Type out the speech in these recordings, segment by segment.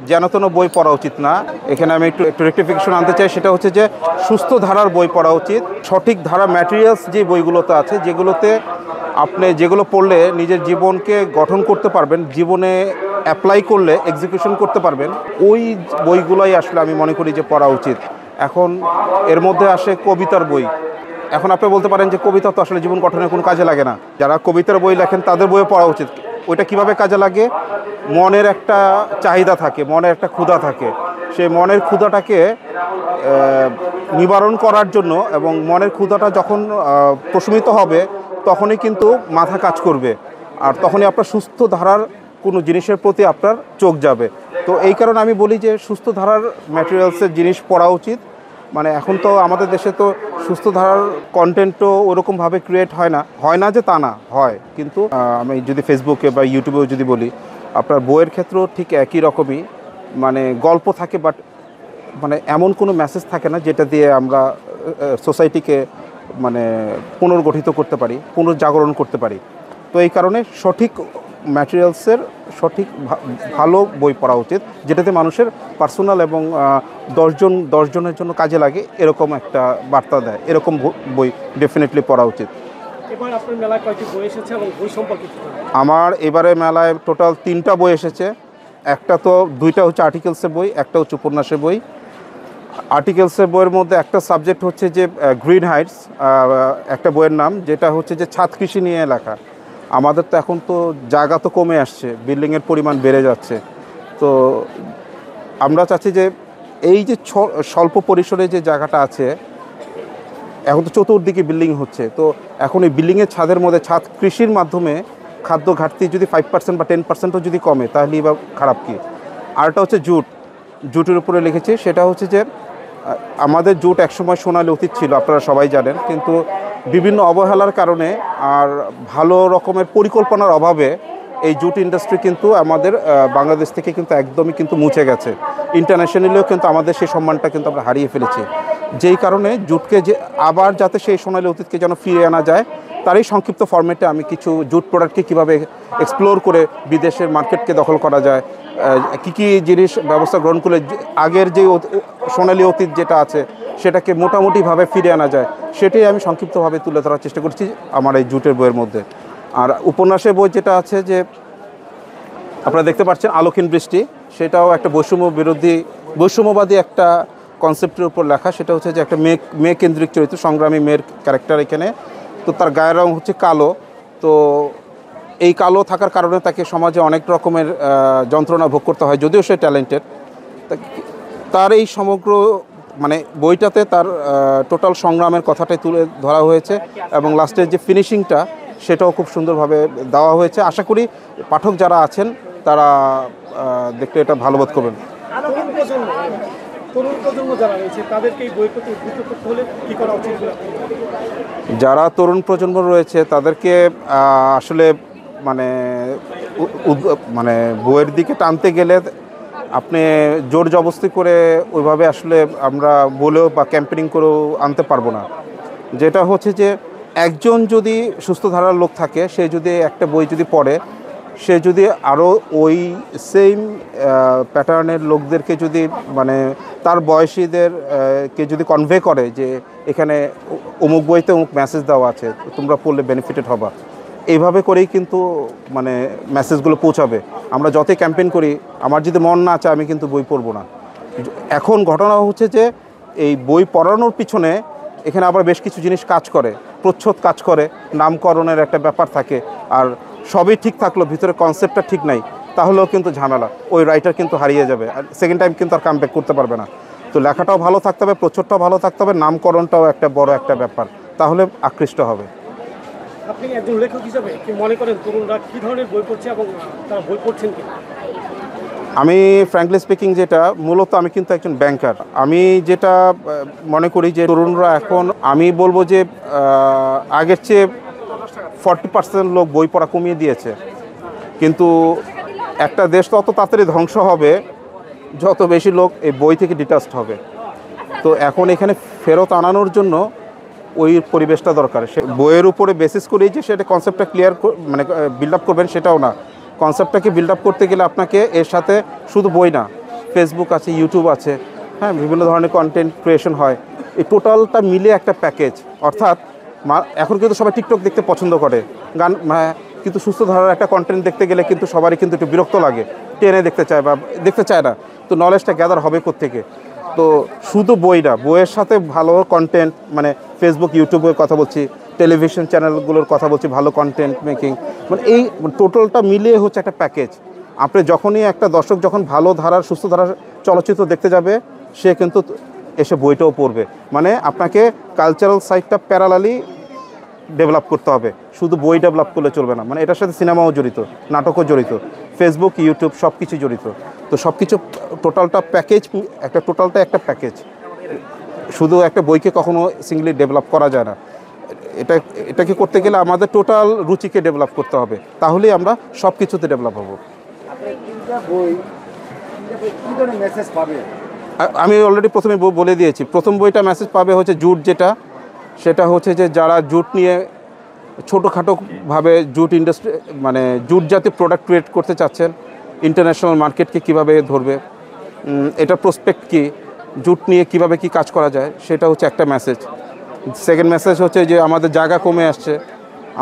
যেন বই পড়া উচিত না। এখানে আমি একটু রেক্টিফিকেশন আনতে চাই, সেটা হচ্ছে যে সুস্থ ধারার বই পড়া উচিত। সঠিক ধারা ম্যাটেরিয়ালস যে বইগুলোতে আছে, যেগুলো পড়লে নিজের জীবনকে গঠন করতে পারবেন, জীবনে অ্যাপ্লাই করলে এক্সিকিউশন করতে পারবেন, ওই বইগুলোই আসলে আমি মনে করি যে পড়া উচিত। এখন এর মধ্যে আসে কবিতার বই। এখন আপনি বলতে পারেন যে কবিতা তো আসলে জীবন গঠনের কোনো কাজে লাগে না। যারা কবিতার বই লেখেন তাদের বইও পড়া উচিত। ওইটা কিভাবে কাজে লাগে? মনের একটা চাহিদা থাকে, মনের একটা ক্ষুধা থাকে। সেই মনের ক্ষুধাটাকে নিবারণ করার জন্য, এবং মনের ক্ষুধাটা যখন প্রশমিত হবে তখনই কিন্তু মাথা কাজ করবে, আর তখনই আপনার সুস্থ ধারার কোনো জিনিসের প্রতি আপনার চোখ যাবে। তো এই কারণে আমি বলি যে সুস্থ ধারার ম্যাটেরিয়ালসের জিনিস পড়া উচিত। মানে এখন তো আমাদের দেশে তো সুস্থ ধারার কন্টেন্টও ওরকমভাবে ক্রিয়েট হয় না যে তা না, হয়। কিন্তু আমি যদি ফেসবুকে বা ইউটিউবেও যদি বলি, আপনার বইয়ের ক্ষেত্রেও ঠিক একই রকমই মানে গল্প থাকে, বাট মানে এমন কোনো মেসেজ থাকে না যেটা দিয়ে আমরা সোসাইটিকে মানে পুনর্গঠিত করতে পারি, পুনর্জাগরণ করতে পারি। তো এই কারণে সঠিক ম্যাটেরিয়ালসের সঠিক ভালো বই পড়া উচিত, যেটাতে মানুষের পার্সোনাল এবং 10 জনের জন্য কাজে লাগে, এরকম একটা বার্তা দেয়। এরকম বই ডেফিনেটলি পড়া উচিত। আমার এবারে মেলায় টোটাল 3টা বই এসেছে। দুইটা হচ্ছে আর্টিকেলসের বই, একটা হচ্ছে উপন্যাসের বই। আর্টিকেলসের বইয়ের মধ্যে একটা সাবজেক্ট হচ্ছে যে গ্রিন হাইটস, একটা বইয়ের নাম, যেটা হচ্ছে যে ছাদ কৃষি নিয়ে লেখা। আমাদের তো এখন তো জায়গা তো কমে আসছে, বিল্ডিংয়ের পরিমাণ বেড়ে যাচ্ছে। তো আমরা চাচ্ছি যে এই যে স্বল্প পরিসরে যে জায়গাটা আছে, এখন তো চতুর্দিকে বিল্ডিং হচ্ছে, তো এখন এই বিল্ডিংয়ের ছাদের মধ্যে ছাদ কৃষির মাধ্যমে খাদ্য ঘাটতি যদি 5% বা 10%ও যদি কমে, তাহলেই বা খারাপ কি। আরটা হচ্ছে জুটের উপরে লিখেছি। সেটা হচ্ছে যে আমাদের জুট একসময় সোনালী অতীত ছিল, আপনারা সবাই জানেন, কিন্তু বিভিন্ন অবহেলার কারণে আর ভালো রকমের পরিকল্পনার অভাবে এই জুট ইন্ডাস্ট্রি কিন্তু আমাদের বাংলাদেশ থেকে কিন্তু একদমই কিন্তু মুছে গেছে। ইন্টারন্যাশনালিও কিন্তু আমাদের সেই সম্মানটা কিন্তু আমরা হারিয়ে ফেলেছি। যেই কারণে জুটকে আবার যাতে সেই সোনালী অতীতকে যেন ফিরে আনা যায়, তারই সংক্ষিপ্ত ফরম্যাটে আমি কিছু জুট প্রোডাক্টকে কীভাবে এক্সপ্লোর করে বিদেশের মার্কেটকে দখল করা যায়, কী জিনিস ব্যবস্থা গ্রহণ করলে আগের যে সোনালী অতীত যেটা আছে সেটাকে মোটামুটিভাবে ফিরে আনা যায়, সেটাই আমি সংক্ষিপ্তভাবে তুলে ধরার চেষ্টা করছি আমার এই জুটের বইয়ের মধ্যে। আর উপন্যাসের বই যেটা আছে, যে আপনারা দেখতে পাচ্ছেন আলোকহীন বৃষ্টি, সেটাও একটা বৈষম্যবাদী একটা কনসেপ্টের উপর লেখা। সেটা হচ্ছে যে একটা মেয়ে কেন্দ্রিক চরিত্র, সংগ্রামী মেয়ের ক্যারেক্টার এখানে। তো তার গায়ের রং হচ্ছে কালো। তো এই কালো থাকার কারণে তাকে সমাজে অনেক রকমের যন্ত্রণা ভোগ করতে হয়, যদিও সে ট্যালেন্টেড। তার এই সমগ্র মানে বইটাতে তার টোটাল সংগ্রামের কথাটাই তুলে ধরা হয়েছে, এবং লাস্টের যে ফিনিশিংটা সেটাও খুব সুন্দরভাবে দেওয়া হয়েছে। আশা করি পাঠক যারা আছেন তারা দেখতে এটা ভালো বোধ করবেন। যারা তরুণ প্রজন্ম রয়েছে তাদেরকে আসলে মানে বইয়ের দিকে টানতে গেলে আপনি জোর জবরদস্তি করে ওইভাবে আসলে আমরা বলেও বা ক্যাম্পেনিং করেও আনতে পারবো না। যেটা হচ্ছে যে একজন যদি সুস্থ ধারার লোক থাকে, সে যদি একটা বই যদি পড়ে, সে যদি আরও ওই সেম প্যাটার্নের লোকদেরকে যদি মানে তার বয়সীদের কে যদি কনভে করে যে এখানে অমুক বইতে অমুক মেসেজ দেওয়া আছে, তোমরা পড়লে বেনিফিটেড হবা, এইভাবে করেই কিন্তু মানে মেসেজগুলো পৌঁছাবে। আমরা যতই ক্যাম্পেইন করি, আমার যদি মন না চায় আমি কিন্তু বই পড়বো না। এখন ঘটনা হচ্ছে যে এই বই পড়ানোর পিছনে এখানে আবার বেশ কিছু জিনিস কাজ করে, প্রচ্ছদ কাজ করে, নামকরণের একটা ব্যাপার থাকে। আর সবই ঠিক থাকলো, ভিতরে কনসেপ্টটা ঠিক নাই, তাহলেও কিন্তু ঝামেলা, ওই রাইটার কিন্তু হারিয়ে যাবে, আর সেকেন্ড টাইম কিন্তু আর কামব্যাক করতে পারবে না। তো লেখাটাও ভালো থাকতে হবে, প্রচ্ছদটাও ভালো থাকতে হবে, নামকরণটাও একটা বড় একটা ব্যাপার, তাহলে আকৃষ্ট হবে। আপনি একজন লেখক হিসেবে কি মনে করেন তরুণরা কী ধরনের বই পড়ছে এবং তারা বই পড়ছেন কি? আমি ফ্র্যাঙ্কলি স্পিকিং, যেটা মূলত আমি কিন্তু একজন ব্যাংকার, আমি যেটা মনে করি যে তরুণরা এখন, আমি বলবো যে আগের চেয়ে 40% লোক বই পড়া কমিয়ে দিয়েছে। কিন্তু একটা দেশ তত তাড়াতাড়ি ধ্বংস হবে যত বেশি লোক এই বই থেকে ডিটাচড হবে। তো এখন এখানে ফেরত আনানোর জন্য ওই পরিবেশটা দরকার। সে বইয়ের উপরে বেসিস করেই যে সেটা কনসেপ্টটা ক্লিয়ার বিল্ড আপ করবেন সেটাও না। কনসেপ্টটাকে বিল্ড আপ করতে গেলে আপনাকে এর সাথে শুধু বই না, ফেসবুক আছে, ইউটিউব আছে, হ্যাঁ, বিভিন্ন ধরনের কন্টেন্ট ক্রিয়েশন হয়। এই টোটালটা মিলে একটা প্যাকেজ। অর্থাৎ এখন কিন্তু সবাই টিকটক দেখতে পছন্দ করে, গান, কিন্তু সুস্থ ধারার একটা কন্টেন্ট দেখতে গেলে কিন্তু সবারই কিন্তু একটু বিরক্ত লাগে, টেনে দেখতে চায় বা দেখতে চায় না। তো নলেজটা গ্যাদার হবে কোত্থেকে? তো শুধু বই না, বইয়ের সাথে ভালো কন্টেন্ট, মানে ফেসবুক ইউটিউবের কথা বলছি, টেলিভিশন চ্যানেলগুলোর কথা বলছি, ভালো কন্টেন্ট মেকিং, মানে এই টোটালটা মিলিয়ে হচ্ছে একটা প্যাকেজ। আপনি যখনই একটা দর্শক যখন ভালো ধারার সুস্থ ধারার চলচ্চিত্র দেখতে যাবে, সে কিন্তু এসে বইটাও পড়বে। মানে আপনাকে কালচারাল সাইডটা প্যারালালি ডেভেলপ করতে হবে, শুধু বই ডেভেলপ করলে চলবে না। মানে এটার সাথে সিনেমাও জড়িত, নাটকও জড়িত, ফেসবুক ইউটিউব সব কিছু জড়িত। তো সব কিছু টোটালটা প্যাকেজ, টোটালটা একটা প্যাকেজ। শুধু একটা বইকে কখনো সিঙ্গলি ডেভেলপ করা যায় না। এটাকে করতে গেলে আমাদের টোটাল রুচিকে ডেভেলপ করতে হবে, তাহলেই আমরা সব কিছুতে ডেভেলপ হব। আমি অলরেডি প্রথমে বলে দিয়েছি, প্রথম বইটা মেসেজ পাবে হচ্ছে জুট, সেটা হচ্ছে যে যারা জুট নিয়ে ছোটোখাটোভাবে জুট ইন্ডাস্ট্রি, মানে জুট জাতীয় প্রোডাক্ট ক্রিয়েট করতে চাচ্ছেন, ইন্টারন্যাশনাল মার্কেটকে কীভাবে ধরবে, এটা প্রসপেক্ট কী, জুট নিয়ে কীভাবে কী কাজ করা যায়, সেটা হচ্ছে একটা মেসেজ। সেকেন্ড মেসেজ হচ্ছে যে আমাদের জায়গা কমে আসছে,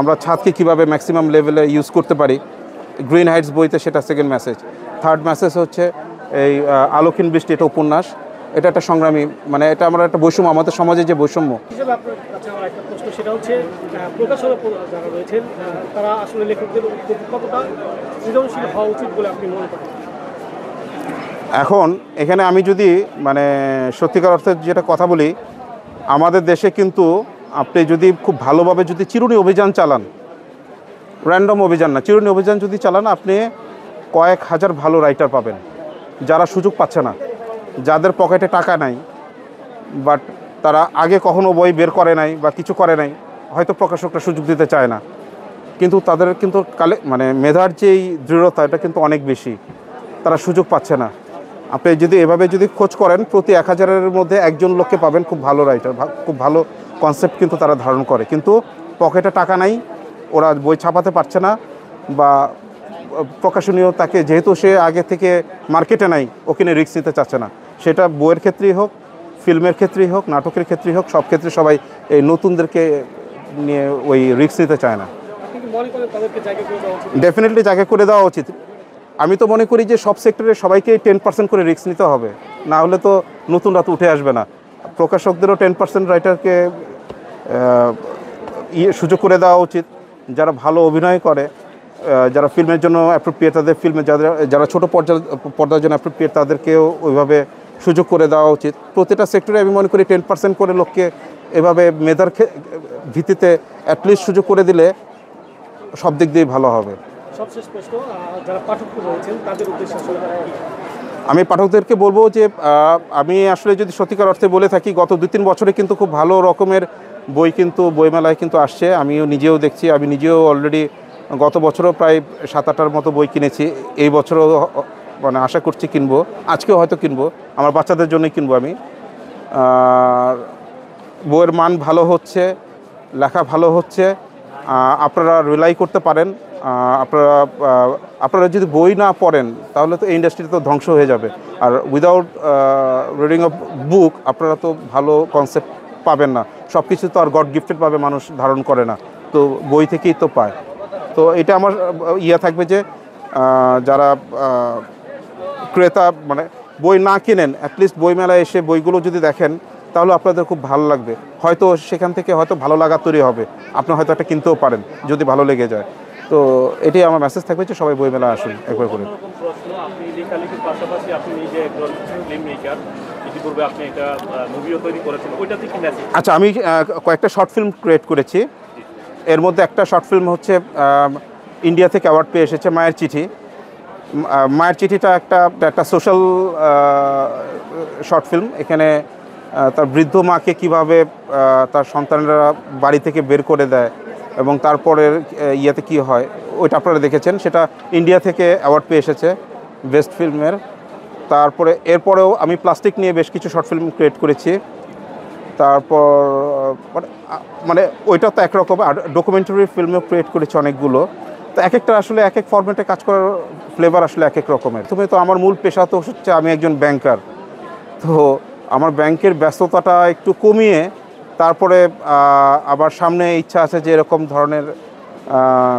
আমরা ছাদকে কীভাবে ম্যাক্সিমাম লেভেলে ইউজ করতে পারি, গ্রিন হাইটস বইতে সেটা সেকেন্ড মেসেজ। থার্ড মেসেজ হচ্ছে এই আলোকিন বৃষ্টি, এটা উপন্যাস, এটা একটা সংগ্রামী, মানে এটা আমরা একটা বৈষম্য, আমাদের সমাজে যে বৈষম্য। হিসেবে আপনার কাছে আমার একটা প্রশ্ন, সেটা হচ্ছে প্রকাশনা যারা রয়েছেন তারা আসলে লেখকদের কতটা সৃজনশীল হওয়া উচিত বলে আপনি মনে করেন? এখন এখানে আমি যদি মানে সত্যিকার অর্থে যেটা কথা বলি, আমাদের দেশে কিন্তু আপনি যদি খুব ভালোভাবে যদি চিরুনি অভিযান চালান, র্যান্ডম অভিযান না, চিরুনি অভিযান যদি চালান, আপনি কয়েক হাজার ভালো রাইটার পাবেন যারা সুযোগ পাচ্ছে না, যাদের পকেটে টাকা নাই, বাট তারা আগে কখনো বই বের করে নাই বা কিছু করে নাই, হয়তো প্রকাশকরা সুযোগ দিতে চায় না, কিন্তু তাদের কিন্তু মানে মেধার যেই দৃঢ়তা, এটা কিন্তু অনেক বেশি, তারা সুযোগ পাচ্ছে না। আপনি যদি এভাবে যদি খোঁজ করেন, প্রতি 1000-এর মধ্যে একজন লোককে পাবেন খুব ভালো রাইটার, খুব ভালো কনসেপ্ট কিন্তু তারা ধারণ করে, কিন্তু পকেটে টাকা নাই, ওরা বই ছাপাতে পারছে না, বা প্রকাশনীয় তাকে, যেহেতু সে আগে থেকে মার্কেটে নাই, ওকে নিয়ে রিস্ক নিতে চাচ্ছে না। সেটা বইয়ের ক্ষেত্রেই হোক, ফিল্মের ক্ষেত্রেই হোক, নাটকের ক্ষেত্রেই হোক, সব ক্ষেত্রে সবাই এই নতুনদেরকে নিয়ে ওই রিস্ক নিতে চায় না। ডেফিনেটলি জায়গা করে দেওয়া উচিত। আমি তো মনে করি যে সব সেক্টরে সবাইকে 10% করে রিস্ক নিতে হবে, না হলে তো নতুনরা তো উঠে আসবে না। প্রকাশকদেরও 10% রাইটারকে সুযোগ করে দেওয়া উচিত, যারা ভালো অভিনয় করে, যারা ফিল্মের জন্য অ্যাপ্রোপ্রিয়েট, তাদের ফিল্মে যারা ছোটো পর্দার জন্য অ্যাপ্রোপ্রিয়েট, তাদেরকেও ওইভাবে সুযোগ করে দেওয়া উচিত। প্রতিটা সেক্টরে আমি মনে করি 10% করে লোককে এভাবে মেধার ভিত্তিতে অ্যাটলিস্ট সুযোগ করে দিলে সব দিক দিয়েই ভালো হবে। সবশেষ প্রশ্ন, যারা পাঠক রয়েছেন তাদের উদ্দেশ্যে আসলে আমি পাঠকদেরকে বলবো যে আমি আসলে যদি সত্যিকার অর্থে বলে থাকি, গত 2-3 বছরে কিন্তু খুব ভালো রকমের বই কিন্তু বইমেলায় কিন্তু আসছে, আমিও নিজেও দেখছি। আমি নিজেও অলরেডি গত বছরও প্রায় 7-8টার মতো বই কিনেছি, এই বছরও মানে আশা করছি কিনবো, আজকেও হয়তো কিনবো, আমার বাচ্চাদের জন্যই কিনবো আমি। বইয়ের মান ভালো হচ্ছে, লেখা ভালো হচ্ছে, আপনারা রিলাই করতে পারেন। আপনারা যদি বই না পড়েন, তাহলে তো এই ইন্ডাস্ট্রিটা তো ধ্বংস হয়ে যাবে। আর উইদাউট রিডিং অফ বুক আপনারা তো ভালো কনসেপ্ট পাবেন না। সব কিছু তো আর গড গিফটেড ভাবে মানুষ ধারণ করে না, তো বই থেকেই তো পায়। তো এটা আমার থাকবে যে যারা ক্রেতা, মানে বই না কিনেন, অ্যাটলিস্ট বইমেলায় এসে বইগুলো যদি দেখেন, তাহলে আপনাদের খুব ভালো লাগবে। হয়তো সেখান থেকে হয়তো ভালো লাগা তৈরি হবে, আপনি হয়তো একটা কিনতেও পারেন যদি ভালো লেগে যায়। তো এটাই আমার মেসেজ থাকবে যে সবাই বইমেলা আসুন একবার করে। আপনি লেখালেখির পাশাপাশি আপনি নিজে একজন ফিল্ম মেকার, ইতিপূর্বে আপনি একটা মুভিও তৈরি করেছেন, ওইটাতে কি মেসেজ? আচ্ছা, আমি কয়েকটা শর্ট ফিল্ম ক্রিয়েট করেছি। এর মধ্যে একটা শর্ট ফিল্ম হচ্ছে ইন্ডিয়া থেকে অ্যাওয়ার্ড পেয়ে এসেছে, মায়ের চিঠি। মায়ের চিঠিটা একটা সোশ্যাল শর্ট ফিল্ম। এখানে তার বৃদ্ধ মাকে কিভাবে তার সন্তানরা বাড়ি থেকে বের করে দেয় এবং তারপরের ইয়েতে কী হয়, ওইটা আপনারা দেখেছেন। সেটা ইন্ডিয়া থেকে অ্যাওয়ার্ড পেয়ে এসেছে বেস্ট ফিল্মের। তারপরে এরপরেও আমি প্লাস্টিক নিয়ে বেশ কিছু শর্ট ফিল্ম ক্রিয়েট করেছি। তারপর মানে ওইটা তো একরকম, আর ডকুমেন্টারি ফিল্মও ক্রিয়েট করেছি অনেকগুলো। তো এক একটা আসলে এক এক ফরম্যাটে কাজ করার ফ্লেভার আসলে এক এক রকমের। তুমি তো আমার মূল পেশা তো হচ্ছে আমি একজন ব্যাংকার, তো আমার ব্যাংকের ব্যস্ততাটা একটু কমিয়ে তারপরে আবার সামনে ইচ্ছা আছে যে এরকম ধরনের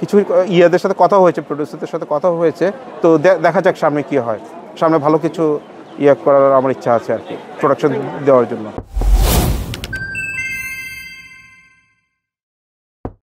কিছু ইয়াদের সাথে কথা হয়েছে, প্রডিউসারদের সাথে কথা হয়েছে, তো দেখা যাক সামনে কী হয়। সামনে ভালো কিছু করার আমার ইচ্ছা আছে আর কি, প্রোডাকশন দেওয়ার জন্য।